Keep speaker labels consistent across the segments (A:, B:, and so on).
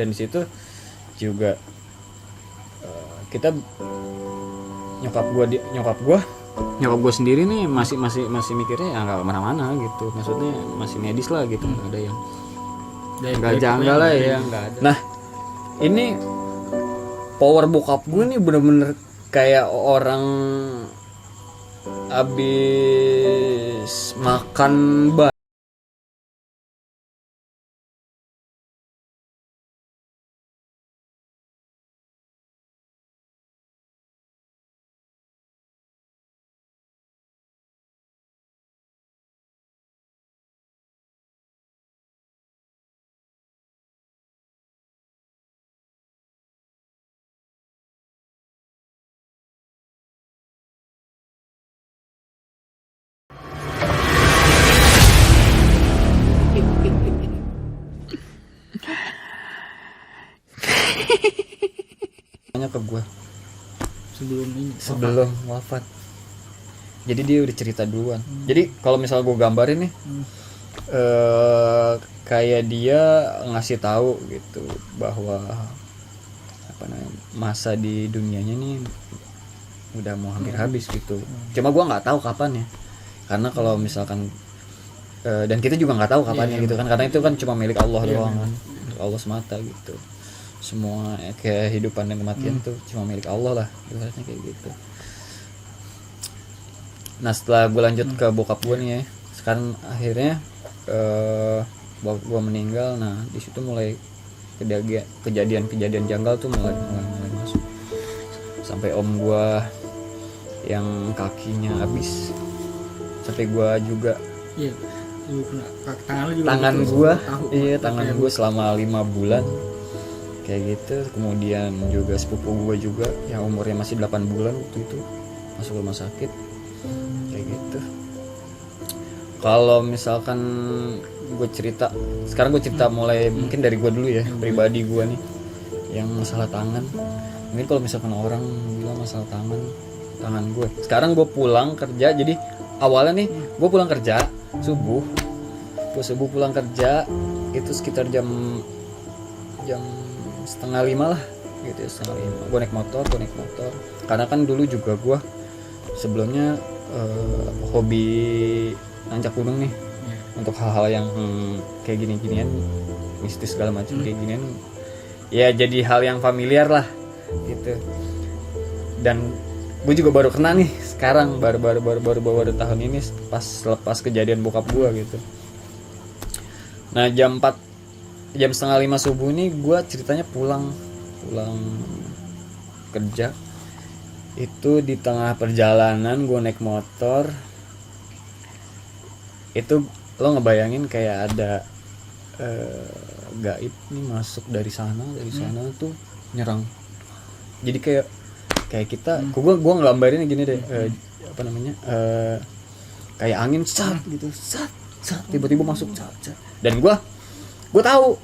A: Dan di situ juga kita nyokap gue sendiri nih masih mikirnya ya nggak kemana-mana gitu, maksudnya masih medis lah gitu, nggak ada yang nggak janggal lah ya, nggak ada. Nah ini power bokap gue nih bener-bener kayak orang abis makan ke gue sebelum wafat. Jadi dia udah cerita duluan. Jadi kalau misalnya gue gambarin nih, kayak dia ngasih tahu gitu bahwa apa namanya, masa di dunianya nih udah mau hampir habis gitu. Cuma gue nggak tahu kapan ya, karena kalau misalkan dan kita juga nggak tahu kapannya gitu kan, karena itu kan cuma milik Allah doang kan, Allah semata gitu. Semua kehidupan dan kematian tuh cuma milik Allah lah, ibaratnya kayak gitu. Nah setelah gue lanjut ke bokap gue nih ya, sekarang akhirnya bokap gue meninggal. Nah di situ mulai kejadian janggal tuh mulai masuk, sampai om gue yang kakinya habis, sampai gue juga tangan gue selama 5 bulan kayak gitu. Kemudian juga sepupu gue juga yang umurnya masih 8 bulan waktu itu masuk rumah sakit kayak gitu. Kalau misalkan gue cerita sekarang, gue cerita mulai mungkin dari gue dulu ya, pribadi gue nih yang masalah tangan. Mungkin kalau misalkan orang bilang masalah tangan gue, sekarang gue pulang kerja. Jadi awalnya nih gue pulang kerja subuh pulang kerja itu sekitar jam 4:30 lah gitu ya, 4:30 gue naik motor karena kan dulu juga gue sebelumnya hobi nanjak gunung nih, untuk hal-hal yang kayak gini-ginian mistis segala macam kayak ginian ya, jadi hal yang familiar lah gitu. Dan gue juga baru kena nih sekarang, baru tahun ini pas lepas kejadian bokap gue gitu. Nah jam 4:30 subuh ini gue ceritanya pulang kerja. Itu di tengah perjalanan gue naik motor, itu lo ngebayangin kayak ada gaib nih masuk dari sana tuh nyerang. Jadi kayak kita, gue nggambarin gini deh, apa namanya, kayak angin sat gitu, sat tiba-tiba masuk sat. Dan gue tahu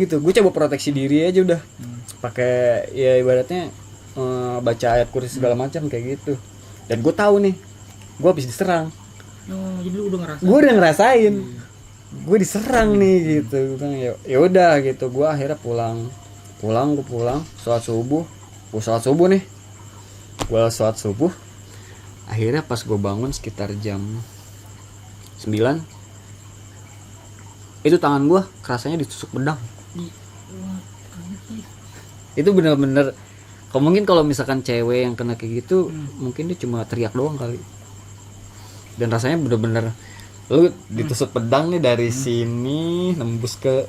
A: gitu, gue coba proteksi diri aja udah, pakai ya ibaratnya baca ayat kursi segala macam kayak gitu. Dan gue tahu nih, gue habis diserang.
B: Jadi lu
A: gue udah ngerasain, gue diserang nih gitu. Ya udah gitu, gue akhirnya pulang, sholat subuh. Akhirnya pas gue bangun sekitar jam 9, itu tangan gue kerasanya ditusuk pedang. Itu bener-bener, mungkin kalau misalkan cewek yang kena kayak gitu, mungkin dia cuma teriak doang kali. Dan rasanya bener-bener lu ditusuk pedang nih dari sini nembus ke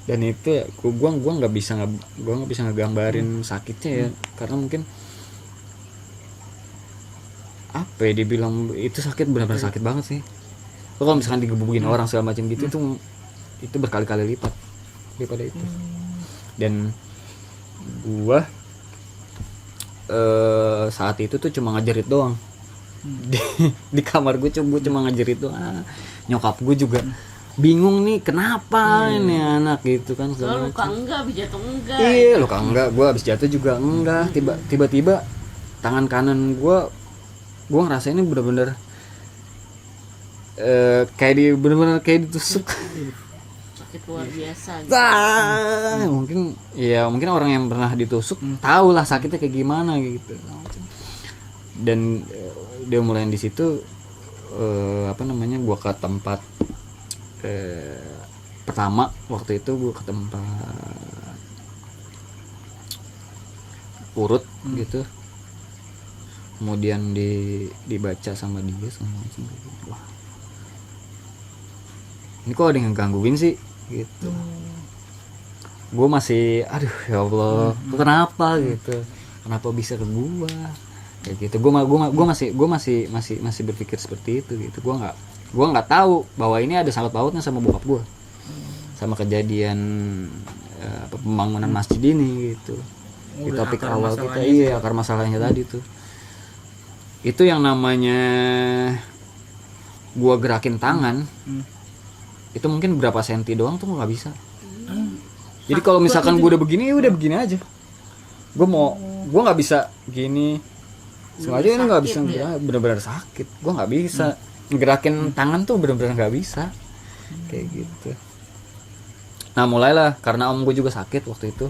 A: dan itu ya gua nggak bisa ngegambarin sakitnya ya, karena mungkin apa ya, dibilang itu sakit, benar-benar sakit banget sih. Kalau misalkan digebukin orang segala macam gitu, itu berkali-kali lipat daripada itu. Dan gua saat itu tuh cuma ngajarit doang di kamar gue, cuma ngajarit doang. Nyokap gue juga bingung nih kenapa ini anak gitu kan.
C: Luka enggak, habis jatuh enggak.
A: Iya, luka enggak, gue habis jatuh juga enggak. Tiba-tiba tangan kanan gue ngerasain ini bener-bener kayak bener-bener kayak ditusuk.
C: sakit luar biasa gitu.
A: Mungkin orang yang pernah ditusuk tahu lah sakitnya kayak gimana gitu. Dan dia mulai di situ gua ke tempat pertama waktu itu gua ke tempat urut gitu. Kemudian dibaca sama dia sama macam gitu. Wah, ini kok ada yang ngegangguin sih gitu. Gue masih aduh ya Allah, kenapa gitu, kenapa bisa ke gua kayak gitu. Gue masih berpikir seperti itu gitu. Gue nggak tahu bahwa ini ada sangkut pautnya sama bokap gue, sama kejadian pembangunan masjid ini gitu. Di topik awal kita akar masalahnya tadi tuh. Itu yang namanya gua gerakin tangan itu mungkin berapa senti doang tuh nggak bisa. Jadi kalau misalkan gua udah begini ya udah begini aja. Gua nggak bisa gini sengaja, ini nggak bisa benar-benar sakit. Gua nggak bisa gerakin tangan tuh benar-benar nggak bisa kayak gitu. Nah mulailah karena om gue juga sakit waktu itu.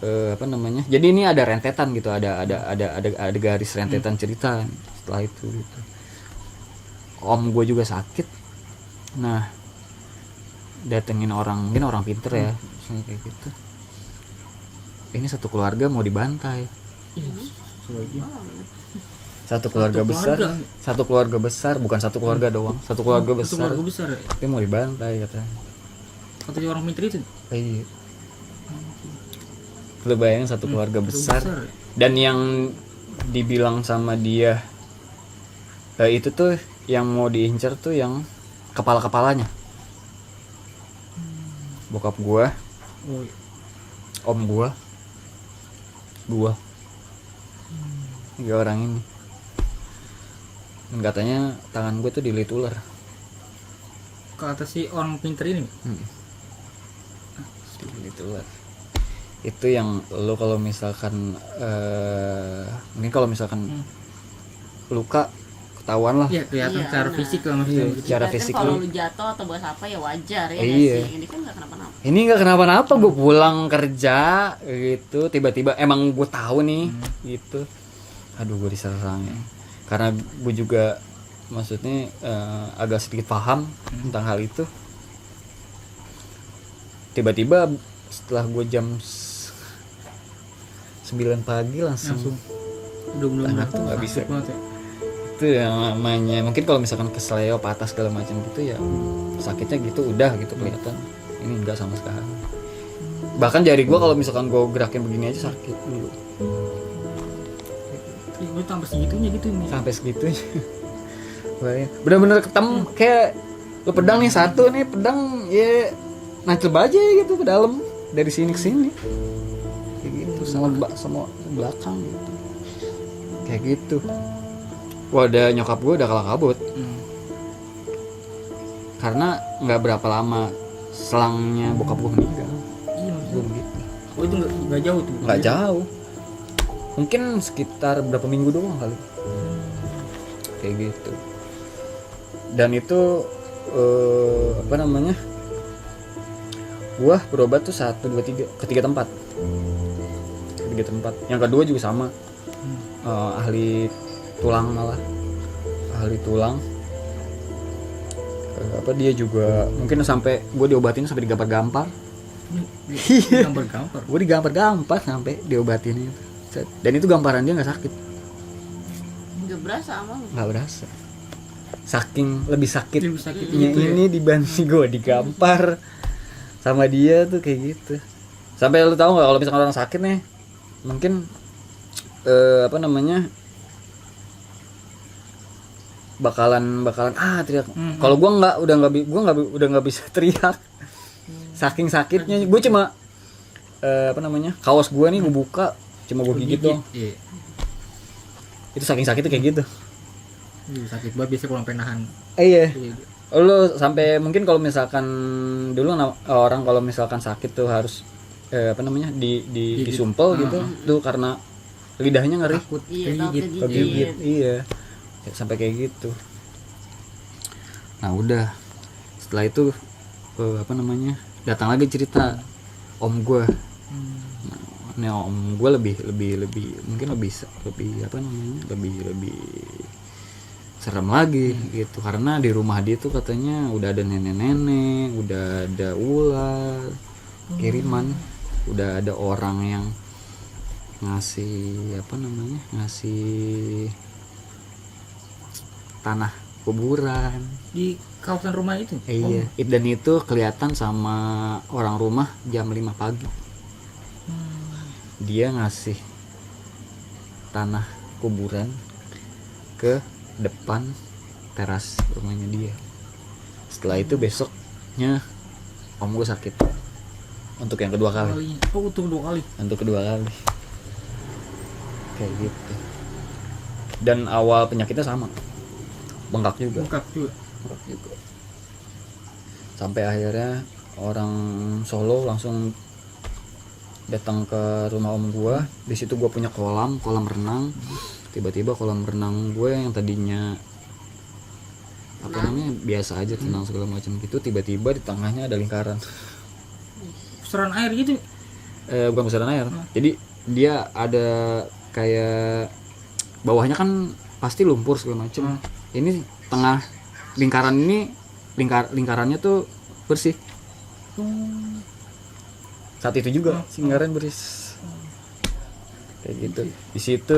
A: Jadi ini ada rentetan gitu, ada garis rentetan cerita setelah itu gitu. Om gue juga sakit, nah datengin mungkin orang pinter ya kayak gitu. Ini satu keluarga mau dibantai. Satu keluarga besar, bukan satu keluarga doang, satu keluarga besar tapi mau dibantai katanya.
B: Kata orang pinter itu.
A: Iya. Lu bayangin satu keluarga besar. Dan yang dibilang sama dia itu tuh yang mau diincar tuh yang kepala-kepalanya. Bokap gua, om gua, 3 orang ini. Dan katanya tangan gue tuh dililit ular.
B: Kata si orang pinter ini.
A: Dililit ular. Itu yang lo kalau misalkan mungkin kalau misalkan luka ketahuan lah.
B: Iya, kelihatan secara fisik lah maksudnya.
A: Iya, secara fisik
C: kalau
A: lu
C: lu jatuh atau bahas apa ya wajar ya.
A: Iya.
C: Sih? Ini kan nggak kenapa-napa.
A: Ini nggak kenapa-napa, gue pulang kerja gitu tiba-tiba emang gue tahu nih gitu. Aduh gue diserang ya. Karena gue juga maksudnya agak sedikit paham tentang hal itu. Tiba-tiba setelah gue jam 9 pagi langsung
B: benar-benar
A: tuh nggak bisa.
B: Ya.
A: Itu yang namanya mungkin kalau misalkan kesleo patah segala macam gitu ya sakitnya gitu udah gitu kelihatan. Ini enggak sama sekali. Bahkan jari gue kalau misalkan gue gerakin begini aja sakit dulu.
B: Gue sampai segitunya gitu nih.
A: Sampai segitunya. Bener-bener ketemu kayak lo pedang nih satu nih pedang ya nancep aja gitu ke dalam dari sini ke sini. Kayak gitu sama belakang gitu. Kayak gitu. Wah, ada nyokap gue udah kalah kabut. Karena nggak berapa lama selangnya bokap gue meninggal.
B: Iya,
A: gue begitu.
B: Oh itu nggak jauh tuh?
A: Nggak jauh. Mungkin sekitar berapa minggu doang kali. Kayak gitu. Dan itu gua berobat tuh 1, 2, 3 ke 3 tempat. Yang kedua juga sama. Ahli tulang malah. Ahli tulang. Dia juga mungkin sampai gue diobatin sampai digampar-gampar.
B: Gampar-gampar.
A: Gue digampar-gampar sampai diobatin itu. Dan itu gamparan dia nggak sakit.
C: Nggak berasa amal.
A: Nggak berasa. Saking lebih sakitnya
B: gitu
A: ini dibanding gue digampar sama dia tuh kayak gitu. Sampai lu tahu nggak kalau misalkan orang sakit nih, mungkin bakalan teriak. Kalau gue udah nggak bisa teriak. Saking sakitnya, gue cuma kaos gue nih gue buka, cuma gue gigit dong.
B: Iya.
A: Itu saking sakitnya kayak gitu.
B: Sakit banget biasa kurang penahan.
A: Iya. Lu sampai mungkin kalau misalkan dulu orang kalau misalkan sakit tuh harus disumpel gitu tuh karena lidahnya ngeri.
B: Takut
C: Kegigit.
A: Iya. Sampai kayak gitu. Nah udah setelah itu datang lagi cerita om gue. Nah, om gue lebih mungkin lebih serem lagi gitu, karena di rumah dia tuh katanya udah ada nenek-nenek, udah ada ular kiriman, udah ada orang yang ngasih tanah kuburan
B: Di kawasan rumah itu.
A: iya. Dan itu kelihatan sama orang rumah jam 5 pagi. Dia ngasih tanah kuburan ke depan teras rumahnya dia. Setelah itu besoknya om gue sakit untuk yang kedua kali.
B: Untuk
A: Untuk kedua kali kayak gitu. Dan awal penyakitnya sama, bengkak juga. Sampai akhirnya orang Solo langsung datang ke rumah om gua. Di situ gua punya kolam renang. Tiba-tiba kolam renang gue yang tadinya biasa aja, tenang segala macam gitu, tiba-tiba di tengahnya ada lingkaran.
B: Pusaran air gitu.
A: Bukan pusaran air. Jadi dia ada kayak bawahnya kan pasti lumpur segala macam. Ini tengah lingkaran ini lingkarannya tuh bersih. Saat itu juga lingkaran bersih. Kayak gitu. Di situ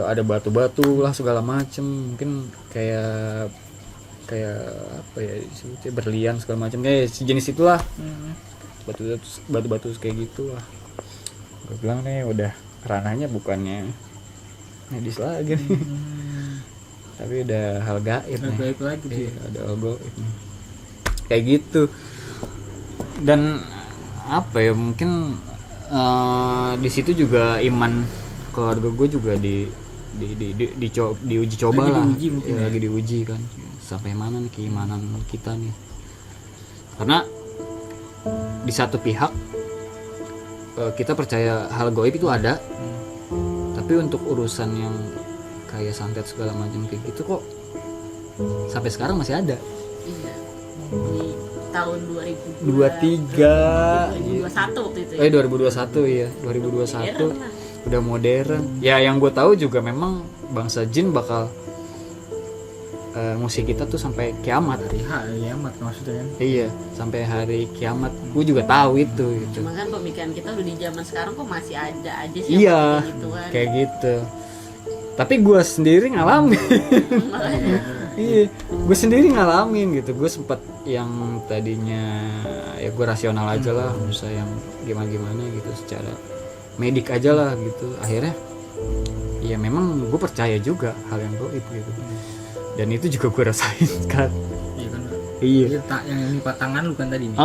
A: ada batu-batu lah segala macem, mungkin kayak apa ya disebutnya, berlian segala macam, kayak sejenis itulah. Batu-batu kayak gitu lah. Gue bilang nih udah ranahnya bukannya medis lagi nih. Tapi udah hal gaib nih. Ada hal gaib nih. Kayak gitu. Dan apa ya, mungkin di situ juga iman keluarga gue juga diuji coba lah. Lagi diuji kan, sampai mana nih keimanan kita nih. Karena di satu pihak kita percaya hal gaib itu ada, tapi untuk urusan yang kayak santet segala macam kayak gitu kok sampai sekarang masih ada.
C: Iya. Di tahun 2021 waktu itu.
A: 2021 ya. 2021 udah modern. Ya yang gue tahu juga memang bangsa jin bakal musik kita tuh sampai kiamat.
B: Kiamat maksudnya kan.
A: Iya, sampai hari kiamat. Gue juga tahu itu gitu.
C: Cuma kan pemikiran kita udah di zaman sekarang kok masih ada aja sih.
A: Iya,
C: gituan.
A: kayak gitu. Tapi gue sendiri ngalamin. Iya, gue sendiri ngalamin gitu. Gue sempat yang tadinya ya gue rasional aja lah, bisa yang gimana gitu secara medik aja lah gitu. Akhirnya ya memang gue percaya juga hal yang gaib gitu. Dan itu juga gue rasain kan.
B: Iya kan.
A: Iya.
B: Yang nipat tangan lu kan tadi nih.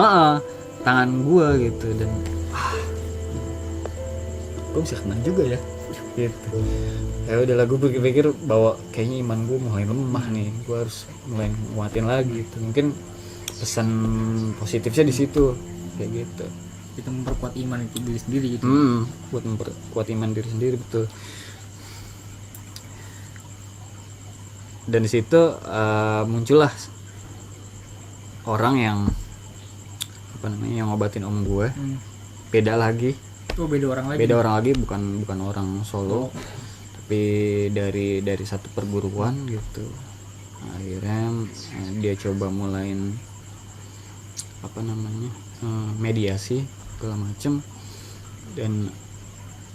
A: Tangan gue gitu. Dan gue bisa kena juga ya gitu. Ya udahlah, gue pikir bahwa kayaknya iman gue mulai lemah nih, gue harus mulai nguatin lagi gitu. Mungkin pesan positifnya di situ kayak gitu.
B: Kita memperkuat iman itu diri sendiri gitu.
A: Buat memperkuat iman diri sendiri, betul. Dan di situ muncullah orang yang yang ngobatin om gue. Beda lagi.
B: Beda orang lagi. Bukan orang Solo. Tapi dari satu perguruan gitu. Akhirnya dia coba mulain mediasi segala macem. Dan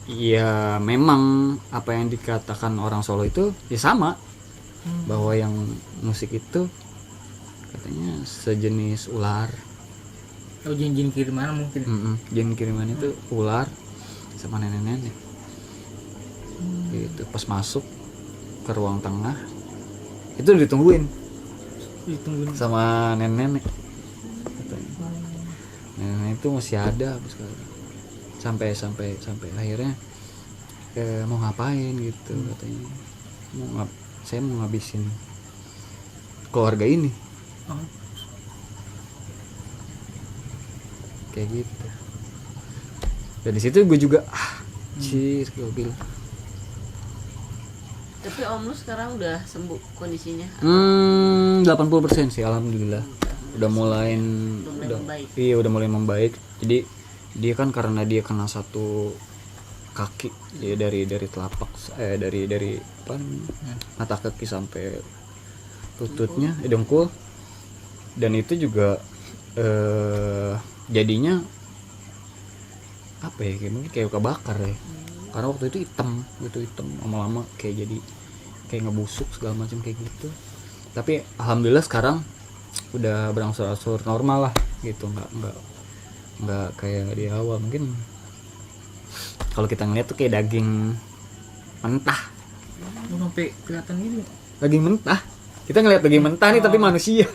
B: ya memang apa yang dikatakan orang Solo itu ya sama, bahwa yang musik itu katanya sejenis ular. Jin kiriman mungkin.
A: Jin kiriman itu ular sama nenek-nenek. Gitu. Pas masuk ke ruang tengah itu ditungguin sama nenek-nenek. Nenek itu masih ada sekarang. Sampai akhirnya mau ngapain gitu katanya. Saya mau ngabisin keluarga ini. Kayak gitu. Dan di situ gue juga gue bilang.
C: Tapi om lu sekarang udah sembuh kondisinya?
A: 80% sih, alhamdulillah.
B: udah mulai
C: membaik.
B: iya udah mulai membaik. Jadi dia kan karena dia kena satu kaki ya, dari telapak dari apa namanya, mata kaki sampai lututnya, dengkul, dan itu juga jadinya apa ya, kayak mungkin kayak luka bakar ya, karena waktu itu hitam lama-lama kayak jadi kayak ngebusuk segala macam kayak gitu. Tapi alhamdulillah sekarang udah berangsur-angsur normal lah gitu, nggak kayak di awal. Mungkin kalau kita ngeliat tuh kayak daging mentah,
D: sampai kelihatan ini.
B: daging mentah. Kita ngeliat daging mentah nih tapi manusia.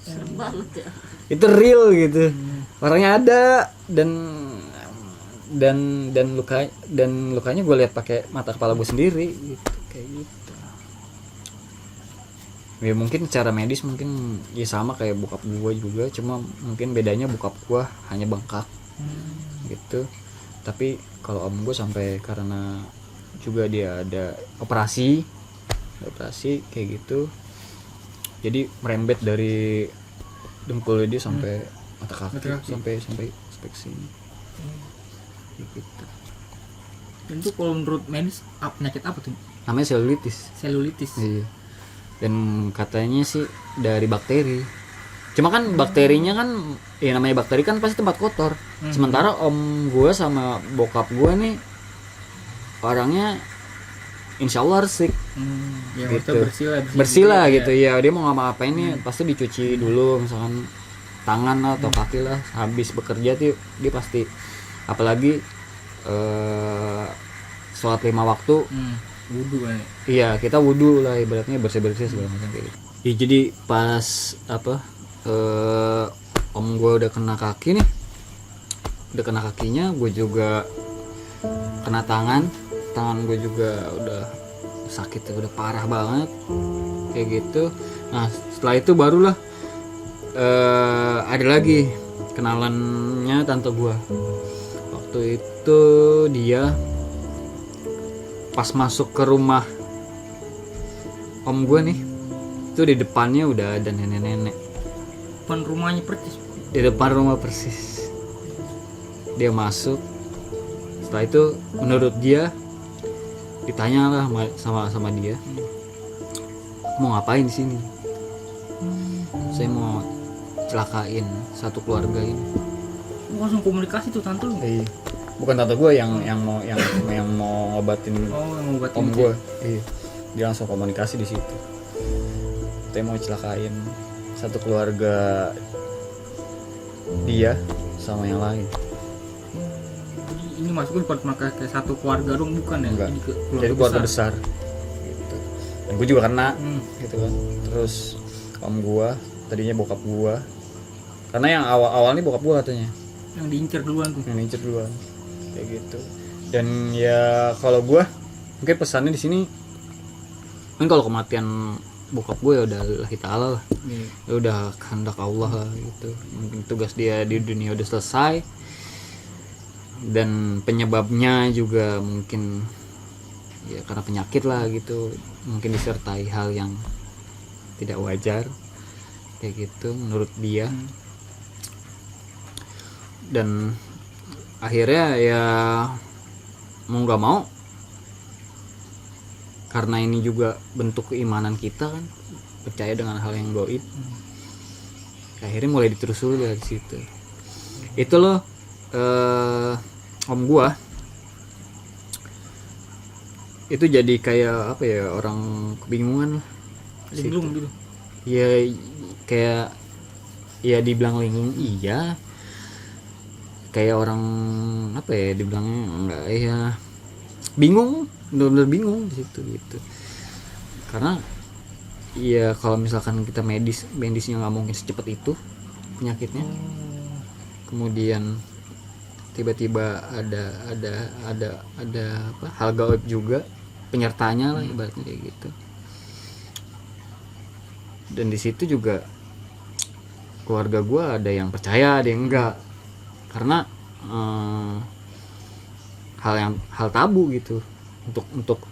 C: Serem banget ya.
B: Itu real gitu. Orangnya ada dan lukanya gue lihat pakai mata kepala gue sendiri gitu, kayak gitu. Ya mungkin secara medis mungkin ya sama kayak bokap gue juga, cuma mungkin bedanya bokap gue hanya bengkak gitu. Tapi kalau om gue sampai karena juga dia ada operasi kayak gitu, jadi merembet dari dengkul dia sampai mata kaki, sampai sini gitu.
D: Dan itu kalau menurut medis penyakit apa tuh?
B: Namanya selulitis. Iya. Dan katanya sih dari bakteri. Cuma kan bakterinya kan ya namanya bakteri kan pasti tempat kotor. Sementara om gue sama bokap gue nih orangnya insya Allah resik.
D: Ya
B: gitu.
D: bersih
B: lah gitu ya. Dia mau ngapa-ngapain nih pasti dicuci dulu, misalkan tangan lah atau kaki lah. Habis bekerja tuh dia pasti, apalagi sholat 5 waktu,
D: wudu kan.
B: iya kita wudu lah ibaratnya, bersih segala macam kayak gitu. Ya, jadi pas om gue udah kena kaki nih, udah kena kakinya, gue juga kena tangan gue juga udah sakit, udah parah banget kayak gitu. Nah setelah itu barulah ada lagi kenalannya tante gue. Waktu itu dia pas masuk ke rumah om gue nih, itu di depannya udah ada nenek-nenek.
D: Depan rumahnya persis.
B: Di depan rumah persis. Dia masuk. Setelah itu menurut dia, ditanya lah sama dia, mau ngapain di sini? Saya mau celakain satu keluarga ini.
D: Langsung komunikasi tuh tante lu.
B: Iya. Bukan tante gue yang mau ngobatin om gue. Iya. Dia langsung komunikasi di situ. Saya mau celakain satu keluarga dia sama yang lain.
D: Ini masuknya bukan ke satu keluarga dong, bukan ya?
B: Enggak.
D: Ini
B: Jadi keluarga besar. Gitu. Dan gue juga kena gitu kan. Terus om gue tadinya bokap gue, karena yang awalnya bokap gue katanya
D: yang diincer duluan tuh.
B: Kayak gitu. Dan ya kalau gue mungkin pesannya di sini kan, kalau kematian bokap gue ya udah lillahi ta'ala lah. Ya udah kehendak Allah lah gitu. Mungkin tugas dia di dunia udah selesai, dan penyebabnya juga mungkin ya karena penyakit lah gitu, mungkin disertai hal yang tidak wajar kayak gitu menurut dia. Dan akhirnya ya mau nggak mau, karena ini juga bentuk keimanan kita kan, percaya dengan hal yang gaib, akhirnya mulai ditelusuri dari situ. Itu loh om gua itu jadi kayak apa ya, orang kebingungan lah.
D: Linglung gitu.
B: Ya kayak ya dibilang linglung iya, kayak orang apa ya, dibilangnya enggak ya, bingung, benar-benar bingung di situ gitu. Karena ya kalau misalkan kita medisnya nggak mungkin secepat itu penyakitnya. Kemudian tiba-tiba ada apa, hal gaib juga penyertanya lah ibaratnya kayak gitu. Dan di situ juga keluarga gue ada yang percaya, ada yang enggak, karena hal tabu gitu untuk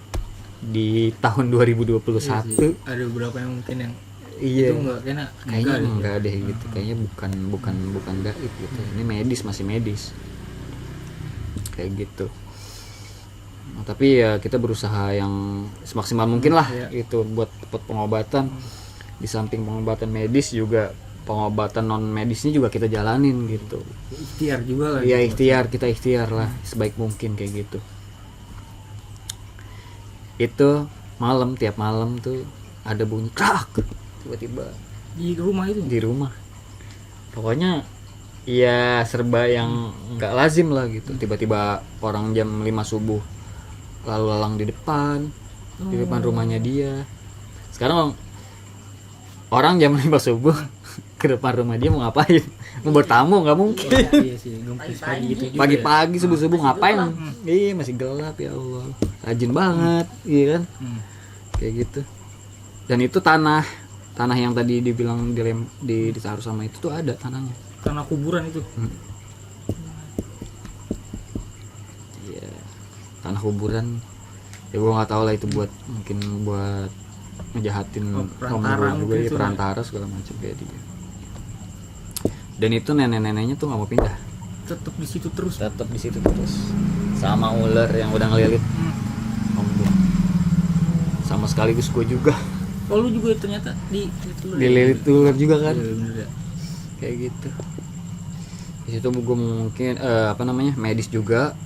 B: di tahun 2021.
D: Ada beberapa yang mungkin yang
B: Iya.
D: Itu kayaknya
B: Kayaknya
D: deh.
B: enggak deh gitu. Kayaknya bukan gaib gitu. Ini masih medis. Kayak gitu. Nah, tapi ya kita berusaha yang semaksimal mungkin lah itu buat pengobatan. Di samping pengobatan medis juga pengobatan non medisnya juga kita jalanin gitu.
D: Ikhtiar juga lah.
B: Iya, kita ikhtiar lah sebaik mungkin kayak gitu. Itu tiap malam tuh ada bunyi krak tiba-tiba
D: Di rumah itu.
B: di rumah. Pokoknya ya serba yang nggak lazim lah gitu. Tiba-tiba orang jam 5 subuh lalu lalang di depan rumahnya dia. Sekarang orang jam 5 subuh ke depan rumah dia mau ngapain? Mau bertamu nggak mungkin.
D: Iya sih, gempis pagi gitu juga.
B: Pagi-pagi subuh-subuh ngapain? Iya masih gelap ya Allah. Rajin banget, iya kan? Kayak gitu. Dan itu tanah yang tadi dibilang ditaruh sama itu tuh ada tanahnya.
D: Tanah kuburan itu.
B: Iya. Tanah kuburan. Ya gua nggak tahu lah itu mungkin buat ngejahatin
D: Perantara
B: juga
D: mungkin
B: ya,
D: itu,
B: perantara segala macam kayak dia. Dan itu nenek-neneknya tuh nggak mau pindah.
D: Tetap di situ terus.
B: Tetap di situ terus. Sama ular yang udah ngelilit. Om gua. Sama sekaligus gue juga.
D: Oh lu juga ternyata
B: Dililit ular juga kan.
D: Iya, bener ya.
B: Kayak gitu. Di situ gue mungkin medis juga,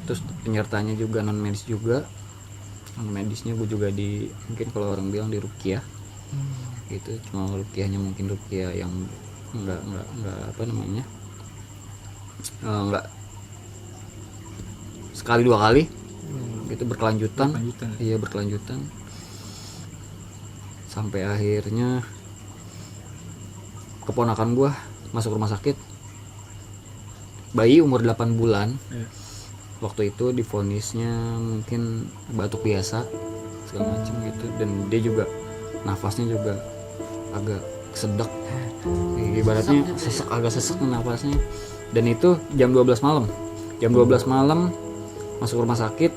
B: terus penyertanya juga non medis juga. Non medisnya gue juga mungkin kalau orang bilang di ruqyah gitu. Cuma ruqyahnya mungkin ruqyah yang enggak enggak sekali 2 kali itu berkelanjutan. Iya berkelanjutan sampai akhirnya keponakan gue masuk rumah sakit, bayi umur 8 bulan. Waktu itu divonisnya mungkin batuk biasa segala macam gitu, dan dia juga nafasnya juga agak sedak, ibaratnya agak sesek nafasnya. Dan itu jam 12 malam masuk rumah sakit.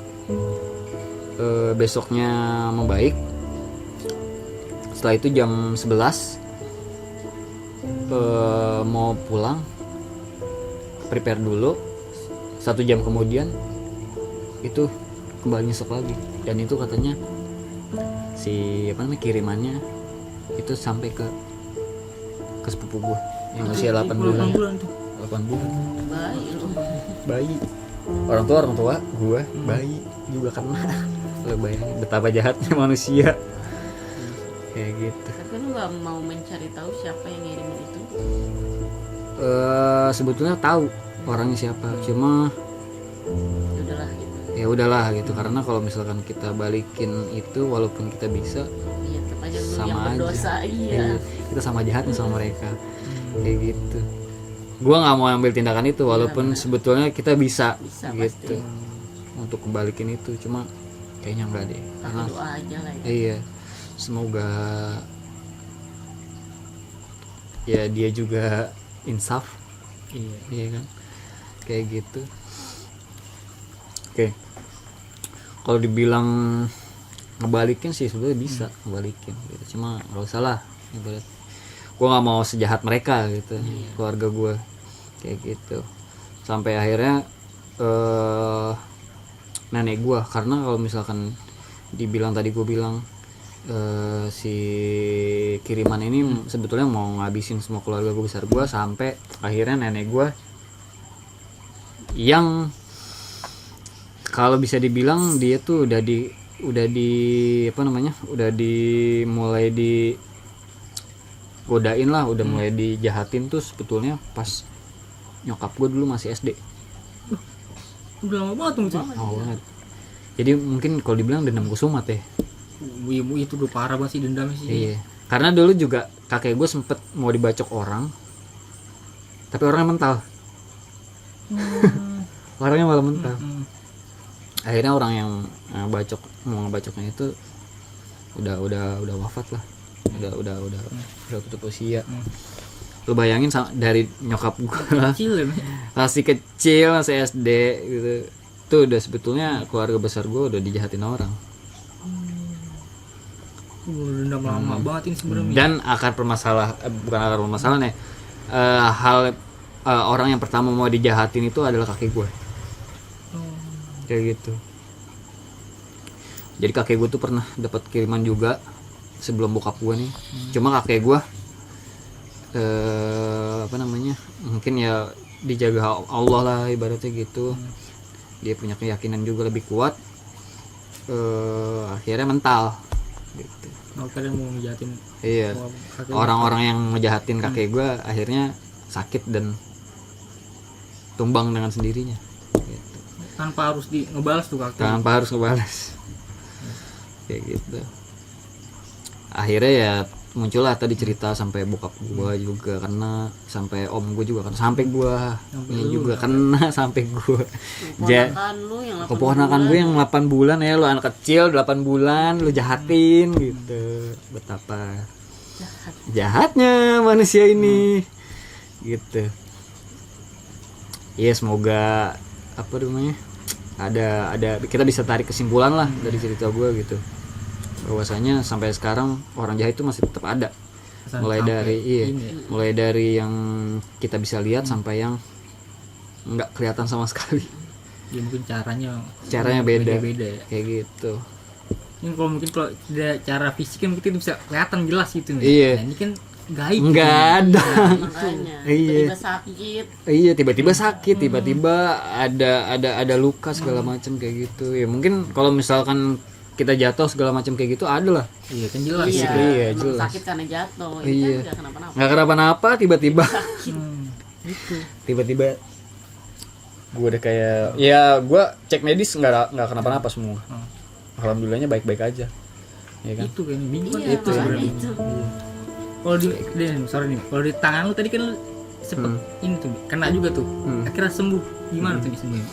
B: Besoknya membaik. Setelah itu jam 11 mau pulang, prepare dulu. 1 jam kemudian itu kembali nyesek lagi. Dan itu katanya kirimannya itu sampai ke sepupu gue yang usia 8 bulan. 8 bulan. Bayi. Orang tua gue bayi juga kena. Lo bayangin betapa jahatnya manusia. Kayak gitu.
C: Tapi lu nggak mau mencari tahu siapa yang ngirimin itu?
B: Sebetulnya tahu orangnya siapa, cuma
C: Udahlah gitu.
B: ya udahlah gitu, karena kalau misalkan kita balikin itu walaupun kita bisa
C: Iya, tetap aja lu
B: sama
C: yang
B: aja.
C: berdosa. Iya.
B: Iya, kita sama jahatnya sama mereka. Kayak gitu. Gua nggak mau ambil tindakan itu walaupun sebetulnya kita bisa gitu
C: pasti.
B: untuk kembalikin itu, cuma kayaknya enggak deh. Karena
C: Doa aja lah ya.
B: iya, semoga ya dia juga insaf. Iya kan, kayak gitu. Oke. Kalau dibilang ngebalikin sih sebenarnya bisa ngebalikin gitu. Cuma nggak usah lah, ibarat gue nggak mau sejahat mereka gitu, keluarga gue kayak gitu. Sampai akhirnya nenek gue, karena kalau misalkan dibilang tadi gue bilang si kiriman ini sebetulnya mau ngabisin semua keluarga gue besar gue, sampai akhirnya nenek gue yang kalau bisa dibilang dia tuh udah mulai digodain lah, udah mulai dijahatin tuh sebetulnya pas nyokap gue dulu masih SD.
D: Udah lama banget tuh itu.
B: Lama banget. Jadi mungkin kalau dibilang dendam kusumat ya.
D: Ibu itu udah parah banget sih dendamnya sih.
B: Iya. Karena dulu juga kakek gue sempet mau dibacok orang, tapi orangnya mental. Orangnya malah mental. Akhirnya orang yang mau ngebacoknya itu udah wafat lah. Udah tutup usia. Lu bayangin dari nyokap gue
D: Kecil ya.
B: masih kecil, masih SD gitu. Itu udah sebetulnya keluarga besar gue udah dijahatin orang.
D: Dendam lama banget ini sebenarnya.
B: Dan bukan akar permasalahan ya, orang yang pertama mau dijahatin itu adalah kakek gue. Kayak gitu. Jadi kakek gue tuh pernah dapat kiriman juga sebelum bokap gue nih. Cuma kakek gue mungkin ya dijaga Allah lah ibaratnya gitu. Dia punya keyakinan juga lebih kuat. Akhirnya mental gitu.
D: Kalian mau ngejahatin.
B: Iya. Orang-orang yang ngejahatin kakek gue akhirnya sakit dan tumbang dengan sendirinya gitu.
D: Tanpa harus ngebalas tuh kakek.
B: Tanpa harus ngebalas. Kayak gitu. Akhirnya ya muncullah tadi cerita sampai bokap gua juga kena, sampai om gua juga kan, sampai gua ini juga kena, sampai gua. Keponakan lu yang 8 bulan ya, lu anak kecil 8 bulan lu jahatin gitu. Betapa jahatnya manusia ini. Gitu. Iya, semoga apa namanya? Ada kita bisa tarik kesimpulan lah dari cerita gua gitu. Bahwasanya sampai sekarang orang jahat itu masih tetap ada. Mulai dari yang kita bisa lihat sampai yang nggak kelihatan sama sekali.
D: Ya mungkin caranya
B: beda
D: ya.
B: Kayak gitu.
D: Ini kalau cara fisik kan mungkin bisa kelihatan jelas gitu nih.
B: Iya.
D: Nah, ini kan gaib.
B: Nggak ada.
C: Makanya
B: Iya.
C: tiba-tiba sakit.
B: Iya, tiba-tiba sakit, tiba-tiba ada luka segala macam kayak gitu. Ya mungkin kalau misalkan kita jatuh segala macam kayak gitu ada lah.
D: Iya kan jelas.
B: Iya, jelas.
C: Sakit karena jatuh.
B: Iya.
C: Kan
B: Nggak kenapa-napa, tiba-tiba
D: Itu.
B: tiba-tiba
A: Gue udah kayak ya gue cek medis nggak kenapa-napa semua. Alhamdulillahnya baik-baik aja. Ya kan?
D: Itu kan bingung
C: Iya,
D: itu
C: makanya
D: sebenarnya.
C: itu.
D: Kalau kalau di tangan lu tadi kan lu sempet ini tuh kena juga tuh. Akhirnya sembuh. Gimana tuh disembuhin?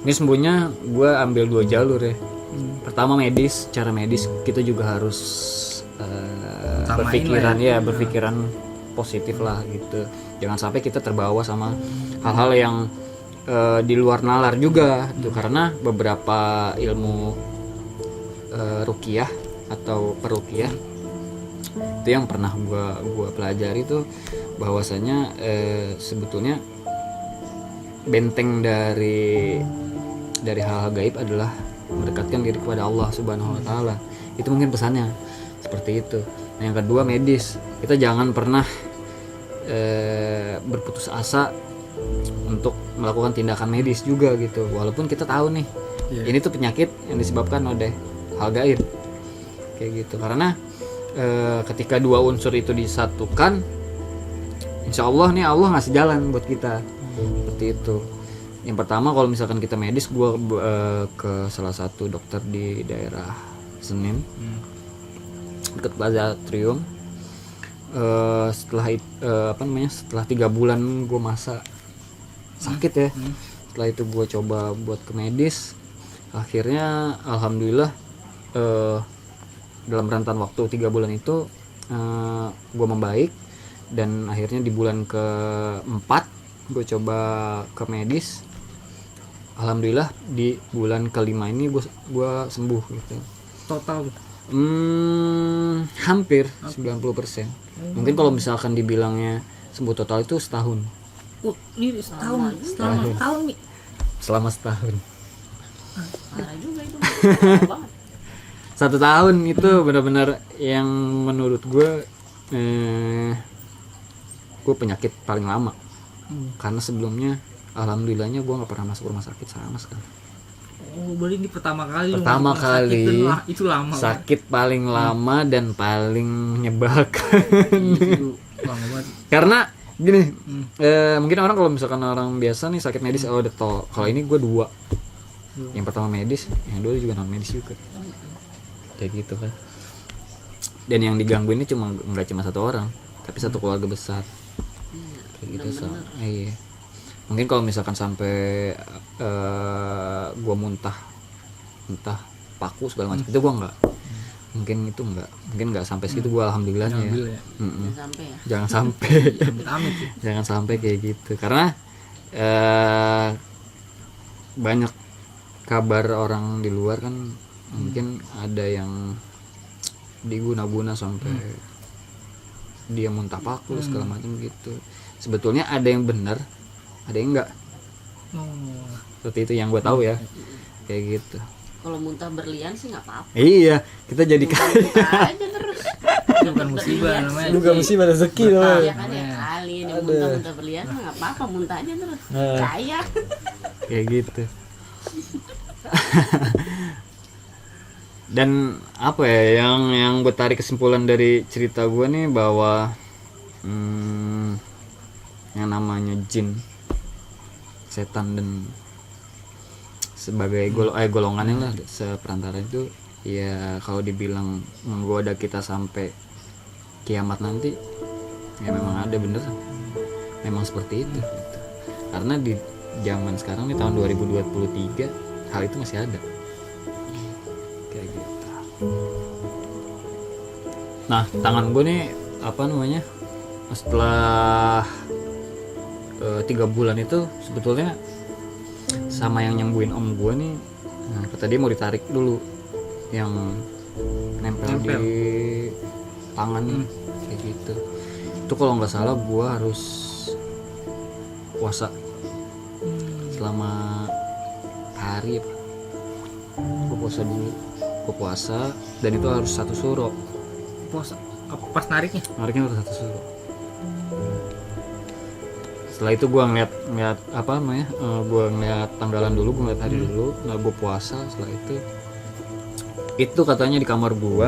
B: Ini sembuhnya gue ambil 2 jalur ya. Pertama cara medis kita juga harus berpikiran positif lah gitu. Jangan sampai kita terbawa sama hal-hal yang di luar nalar juga tuh, karena beberapa ilmu ruqyah atau peruqyah itu yang pernah gua pelajari tuh, bahwasanya sebetulnya benteng dari hal-hal gaib adalah mendekatkan diri kepada Allah Subhanahu wa taala. Itu mungkin pesannya seperti itu. Nah, yang kedua medis. Kita jangan pernah berputus asa untuk melakukan tindakan medis juga gitu. Walaupun kita tahu nih ini tuh penyakit yang disebabkan oleh hal gaib. Kayak gitu. Karena ketika 2 unsur itu disatukan, insya Allah nih Allah ngasih jalan buat kita. Seperti itu. Yang pertama, kalau misalkan kita medis, gue ke salah satu dokter di daerah Senin, dekat Plaza Atrium. Setelah 3 bulan gue masa sakit ya. Setelah itu gue coba buat ke medis. Akhirnya alhamdulillah dalam rentan waktu 3 bulan itu gue membaik, dan akhirnya di bulan ke-4 gue coba ke medis. Alhamdulillah di bulan ke-5 ini gue sembuh gitu.
D: Total
B: hampir 90%. Mungkin kalau misalkan dibilangnya sembuh total itu setahun.
D: Ini setahun nih.
B: Selama setahun.
C: Parah juga itu. Parah banget.
B: 1 tahun itu benar-benar yang menurut gue penyakit paling lama. Karena sebelumnya alhamdulillahnya gue nggak pernah masuk rumah sakit sama sekali.
D: Oh, berarti ini pertama kali itu lama.
B: Sakit paling lama dan paling menyebalkan. Karena gini, mungkin orang kalau misalkan orang biasa nih sakit medis udah tau. Kalau ini gue 2. Yang pertama medis, yang 2 juga non medis juga. Kayak gitu kan. Dan yang diganggu ini nggak cuma 1 orang, tapi 1 keluarga besar. Kayak gitu. Iya. Mungkin kalau misalkan sampai gua muntah paku segala macam, itu gua enggak. Mungkin enggak sampai segitu, gua alhamdulillahnya ya. Jangan sampai. Jangan sampai kayak gitu. Karena banyak kabar orang di luar kan, mungkin ada yang diguna-guna sampai dia muntah paku segala macam gitu. Sebetulnya ada yang benar, ada yang enggak. Seperti itu yang gue tahu ya, kayak gitu.
C: Kalau muntah berlian sih nggak apa-apa.
B: Iya, kita jadi
C: Muntah aja terus.
D: Itu bukan musibah namanya.
A: Bukan musibah, rezeki loh.
C: Ya kan ya kali ini muntah berlian mah nggak apa-apa, muntah aja terus. Kaya.
B: kayak gitu. Dan apa ya yang gue tarik kesimpulan dari cerita gue nih bahwa yang namanya jin, setan dan sebagai golongannya lah seperantara itu ya kalau dibilang menggoda kita sampai kiamat nanti ya memang ada, bener memang seperti itu gitu. Karena di zaman sekarang nih tahun 2023 hal itu masih ada kayak gitu. Nah tangan gue nih apa namanya setelah 3 bulan itu sebetulnya sama yang nyembuhin om gue nih, nah, kata dia mau ditarik dulu yang nempel. Di tangan kayak gitu. Itu kalau nggak salah gue harus puasa selama hari apa? Gue puasa dulu, gue puasa dan itu harus 1 suro.
D: Puasa pas nariknya
B: Nariknya harus 1 suro. Setelah itu gue ngeliat apa namanya, gue ngeliat tanggalan dulu, gue ngeliat hari dulu, nah gue puasa. Setelah itu katanya di kamar gue,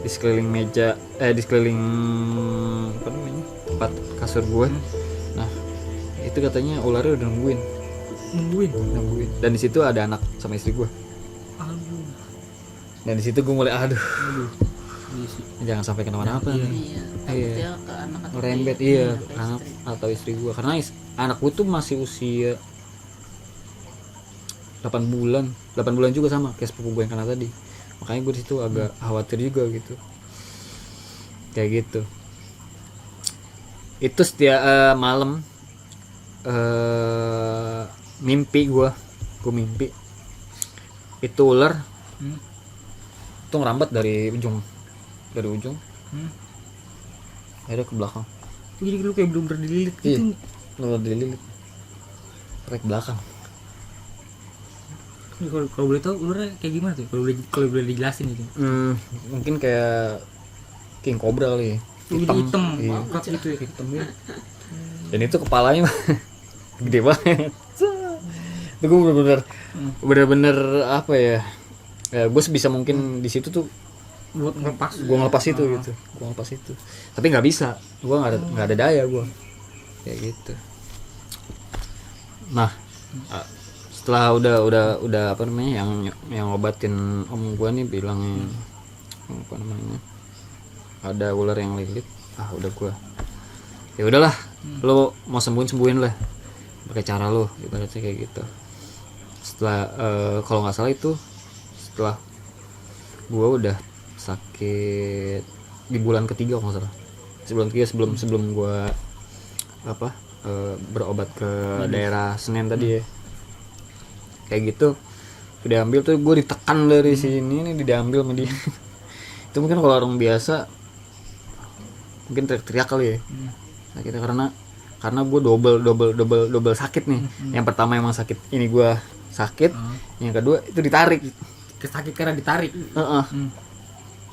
B: di sekeliling meja, di sekeliling apa namanya tempat kasur gue, nah itu katanya ularnya udah nungguin. Dan di situ ada anak sama istri gue.
D: Aduh.
B: Dan di situ gue mulai aduh, jangan sampai kenapa-napa nih.
C: Iya.
B: Iya.
C: Takutnya ke anak atau
B: Rembet
C: ke-
B: iya
C: ke
B: anak
C: istri.
B: atau istri gue, karena anak gue tuh masih usia 8 bulan juga sama kayak sepupu gue yang kena tadi. Makanya gue di situ agak khawatir juga gitu, kayak gitu. Itu setiap malam mimpi gue mimpi itu ular itu ngerambat dari ujung akhirnya ke belakang.
D: Jadi lu kayak belum dililit
B: Iya,
D: gitu.
B: ular dililit trek belakang.
D: Ini kalau boleh tahu ularnya kayak gimana tuh? Kalau boleh dijelasin itu.
B: Mungkin kayak king cobra kali ya.
D: Hitam.
B: Iya.
D: Kok gitu ya.
B: Hitam ya. Dan itu kepalanya gede banget. Itu gue bener-bener apa ya, gue sebisa mungkin di situ tuh
D: Buat ngelepas.
B: gue ngelepas itu gitu, gue ngelepas itu, tapi nggak bisa, gue nggak ada daya gue kayak gitu. Nah setelah udah apa namanya yang ngobatin om gue nih bilangnya apa namanya ada ular yang lilit, udah gue ya udahlah, lo mau sembuhin lah pakai cara lo, ibaratnya kayak gitu. Setelah kalau nggak salah itu setelah gue udah sakit di bulan ketiga kalau nggak salah, sebulan ketiga sebelum gue apa berobat ke daerah Senen tadi ya, kayak gitu. Udah ambil tuh gue ditekan dari sini nih, diambil sama dia. Itu mungkin kalau orang biasa mungkin teriak-teriak kali ya sakitnya, karena gue double sakit nih. Yang pertama emang sakit ini gue sakit, yang kedua itu ditarik.
D: Kesakit karena ditarik.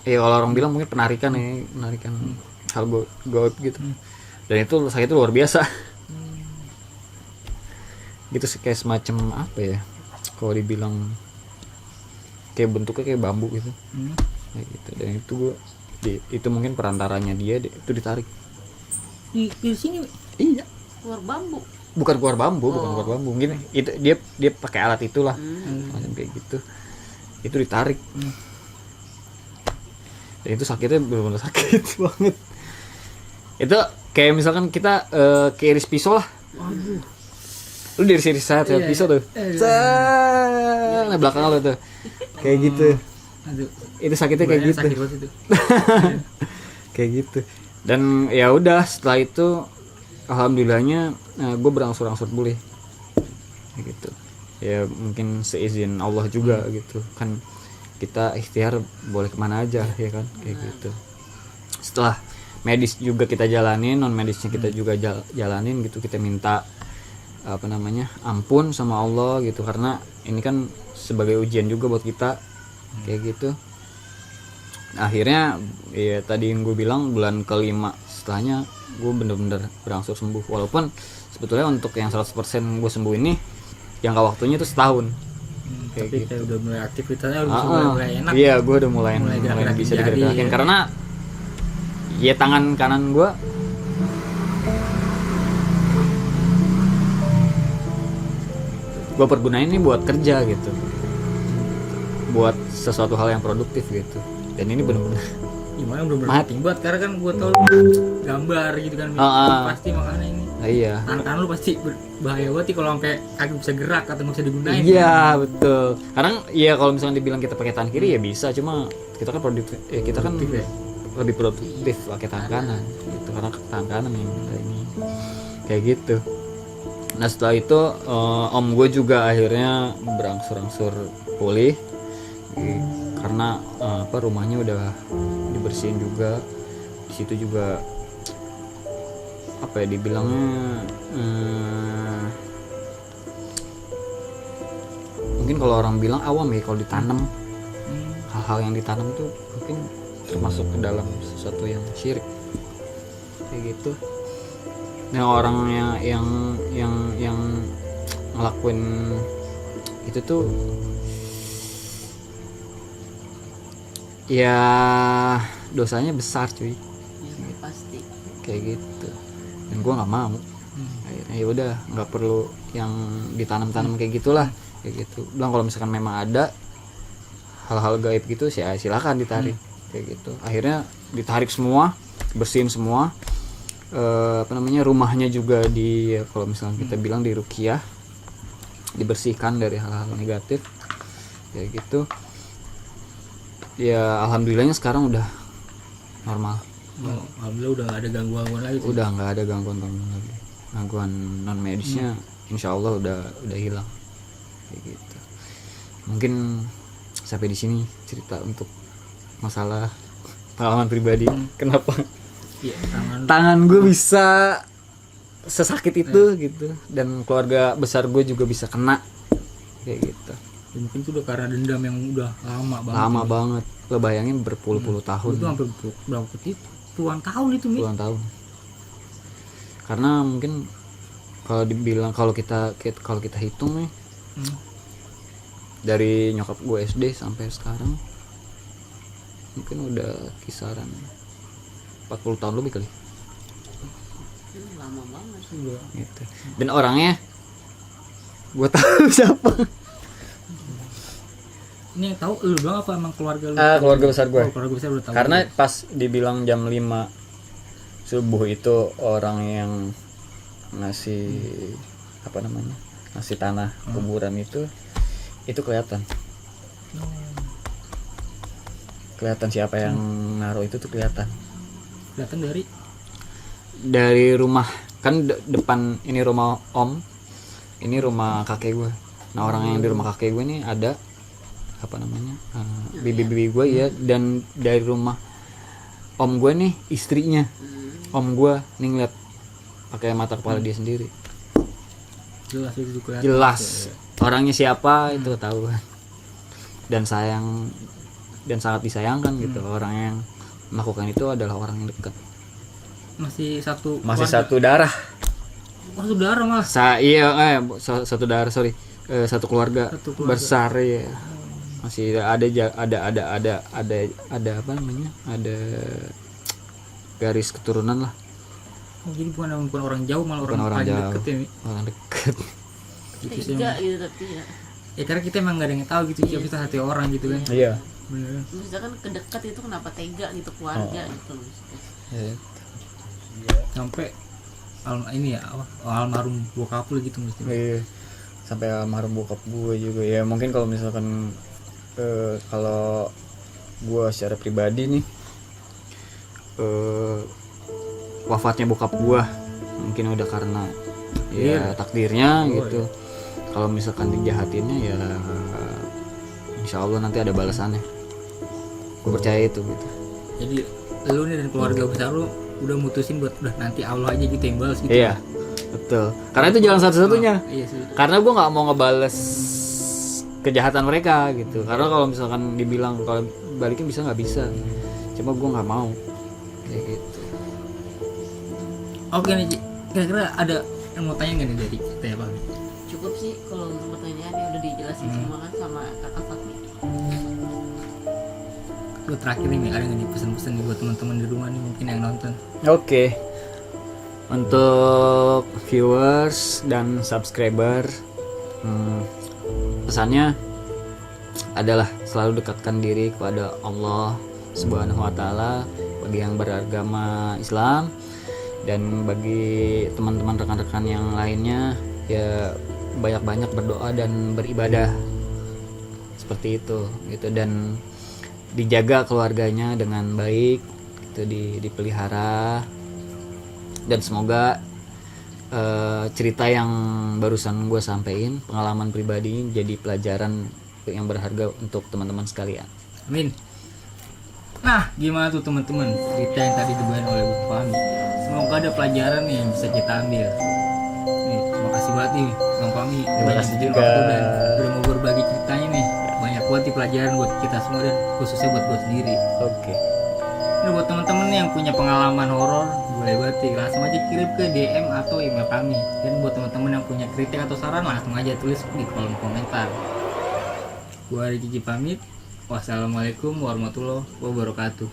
B: Ya kalau orang bilang mungkin penarikan hal gaib gitu. Dan itu sakitnya luar biasa. Gitu kayak semacam apa ya, kalau dibilang kayak bentuknya kayak bambu gitu. Kayak gitu. Dan itu gue itu mungkin perantaranya dia itu ditarik.
D: Di sini.
B: Iya.
C: Keluar bambu.
B: Bukan keluar bambu. Mungkin itu dia pakai alat itulah. Macam kayak gitu. Itu ditarik. Dan itu sakitnya benar-benar sakit banget. Itu kayak misalkan kita keiris pisau lah. Lu dari sini saya pisau tuh. Nah belakang lo tuh. Kayak gitu.
D: Aduh.
B: Itu sakitnya kayak gitu.
D: Sakit banget itu.
B: Kayak gitu. Dan ya udah setelah itu alhamdulillahnya gue berangsur-angsur pulih. Kayak gitu. Ya mungkin seizin Allah juga gitu kan. kita ikhtiar boleh kemana aja ya kan, kayak gitu. Setelah medis juga kita jalanin, non medisnya kita juga jalanin gitu, kita minta apa namanya ampun sama Allah gitu, karena ini kan sebagai ujian juga buat kita kayak gitu. Akhirnya ya tadi yang gue bilang bulan kelima setelahnya gue bener-bener berangsur sembuh, walaupun sebetulnya untuk yang 100% gue sembuh ini jangka waktunya itu setahun.
D: Tapi
B: gitu.
D: kayak udah mulai aktivitasnya udah mulai enak.
B: Iya, gue udah mulai
D: gerak-gerak
B: bisa
D: jadi,
B: digerak-gerakin
D: ya.
B: karena ya tangan kanan gue pergunain ini buat kerja gitu, buat sesuatu hal yang produktif gitu, dan ini bener-bener
D: Gimana belum
B: Mati.
D: penting buat karena kan gue tau gambar gitu kan, pasti makanya ini
B: iya.
D: tangan lu pasti bahaya banget sih kalau sampai kaki bisa gerak atau nggak bisa digunain.
B: Iya betul. Kadang ya kalau misalnya dibilang kita pakai tangan kiri ya bisa, cuma kita kan produktif, kita kan
D: Produktif ya?
B: lebih produktif pakai tangan kanan gitu, karena tangan kanan yang kita ini kayak gitu. Nah setelah itu om gue juga akhirnya berangsur-angsur pulih karena rumahnya udah dibersihin juga, di situ juga apa ya dibilangnya mungkin kalau orang bilang awam ya kalau ditanam hal-hal yang ditanam tuh mungkin termasuk ke dalam sesuatu yang syirik kayak gitu. Nah orang yang ngelakuin itu tuh ya dosanya besar cuy,
C: Ya, pasti.
B: kayak gitu. Dan gue nggak mau. Akhirnya ya udah nggak perlu yang ditanam-tanam kayak gitulah, kayak gitu. Bilang kalau misalkan memang ada hal-hal gaib gitu silakan ditarik kayak gitu. Akhirnya ditarik semua, bersihin semua. Rumahnya juga kalau misalnya kita bilang di ruqyah, dibersihkan dari hal-hal negatif kayak gitu. Ya alhamdulillahnya sekarang udah normal.
D: Alhamdulillah udah gak ada gangguan lagi.
B: Udah nggak ada gangguan lagi. Gangguan non medisnya insya Allah udah hilang kayak gitu. Mungkin sampai di sini cerita untuk masalah pengalaman pribadi. Kenapa
D: Iya,
B: tangan gue bisa sesakit itu gitu, dan keluarga besar gue juga bisa kena kayak gitu.
D: ya, mungkin itu udah karena dendam yang udah lama banget.
B: Lama banget, lo bayangin berpuluh-puluh tahun.
D: Itu sampai berapa puluhan tahun itu Mi.
B: Puluhan tahun. Karena mungkin kalau dibilang kalau kita hitung nih dari nyokap gue SD sampai sekarang mungkin udah kisaran 40 tahun lebih kali.
C: Lama banget.
B: Gitu. Dan orangnya gue tahu siapa.
D: Ini yang tahu lu doang apa emang keluarga lu?
B: Keluarga besar gue.
D: Oh, keluarga besar udah tahu.
B: Karena pas dibilang jam 5 subuh itu orang yang ngasih ngasih tanah kuburan itu kelihatan. Kelihatan siapa yang naruh itu tuh kelihatan dari rumah kan depan ini rumah om, ini rumah kakek gue. Nah orang yang di rumah kakek gue ini ada bibi gue ya, dan dari rumah om gue nih istrinya om gue nih ngeliat pakai mata kepala dia sendiri.
D: Jelas itu kelihatan.
B: Jelas orangnya siapa itu tahu kan, dan sangat disayangkan gitu. Orang yang melakukan itu adalah orang yang dekat, masih satu darah.
D: Satu darah malah.
B: Satu darah, satu keluarga besar ya. Masih ada ada garis keturunan lah.
D: Oh, jadi bukan orang jauh, malah
B: Bukan
D: orang
B: jauh,
D: deket ya Mi.
B: orang deket.
C: Tega gitu tapi ya.
D: Ya karena kita emang gak ada yang tahu gitu, siapa kita hati orang gitu kan.
B: Iya.
D: Bener.
C: Misalkan kedekat itu kenapa tega gitu keluarga gitu.
B: Ya.
D: Sampai almarhum bokap lu gitu mesti.
B: Iya. Sampai almarhum bokap gue juga ya. Mungkin kalau misalkan kalau gue secara pribadi nih wafatnya bokap gue mungkin udah karena takdirnya gitu. Kalau misalkan dijahatinnya ya insya Allah nanti ada balasannya. Gue percaya itu gitu.
D: Jadi lu nih dan keluarga besar lu udah mutusin buat udah nanti Allah aja gitu yang balas gitu.
B: Iya, betul. Karena itu jalan satu-satunya.
D: Iya sih.
B: Karena gue nggak mau ngebales kejahatan mereka gitu. Karena kalau misalkan dibilang kalau balikin bisa nggak bisa. Cuma gue nggak mau kayak gitu.
D: Oke nih Ci, kira-kira ada yang mau tanya nggak nih dari kita ya Bang?
C: Cukup sih kalau untuk pertanyaannya udah dijelasin semua kan sama kakak Fatmi.
D: Lu terakhir nih ada nggak nih pesan-pesan nih buat teman-teman di rumah nih mungkin yang nonton?
B: Oke. Untuk viewers dan subscriber, pesannya adalah selalu dekatkan diri kepada Allah Subhanahu wa taala bagi yang beragama Islam, dan bagi teman-teman rekan-rekan yang lainnya ya banyak-banyak berdoa dan beribadah seperti itu gitu, dan dijaga keluarganya dengan baik itu dipelihara, dan semoga cerita yang barusan gue sampein, pengalaman pribadi jadi pelajaran yang berharga untuk teman-teman sekalian.
D: Amin. Nah, gimana tuh teman-teman cerita yang tadi dibawain oleh Bu Fahmi? Semoga ada pelajaran nih yang bisa kita ambil. Nih, terima kasih banget nih Bang Fahmi.
B: Terima kasih juga.
D: Waktu dan udah mau berbagi ceritanya nih. Banyak banget nih pelajaran buat kita semua dan khususnya buat gue sendiri.
B: Oke.
D: Ini buat teman-teman yang punya pengalaman horor, boleh banget nih, langsung aja kirim ke DM atau email kami. Dan buat teman-teman yang punya kritik atau saran, langsung aja tulis di kolom komentar. Gua Riki pamit. Wassalamualaikum warahmatullahi wabarakatuh.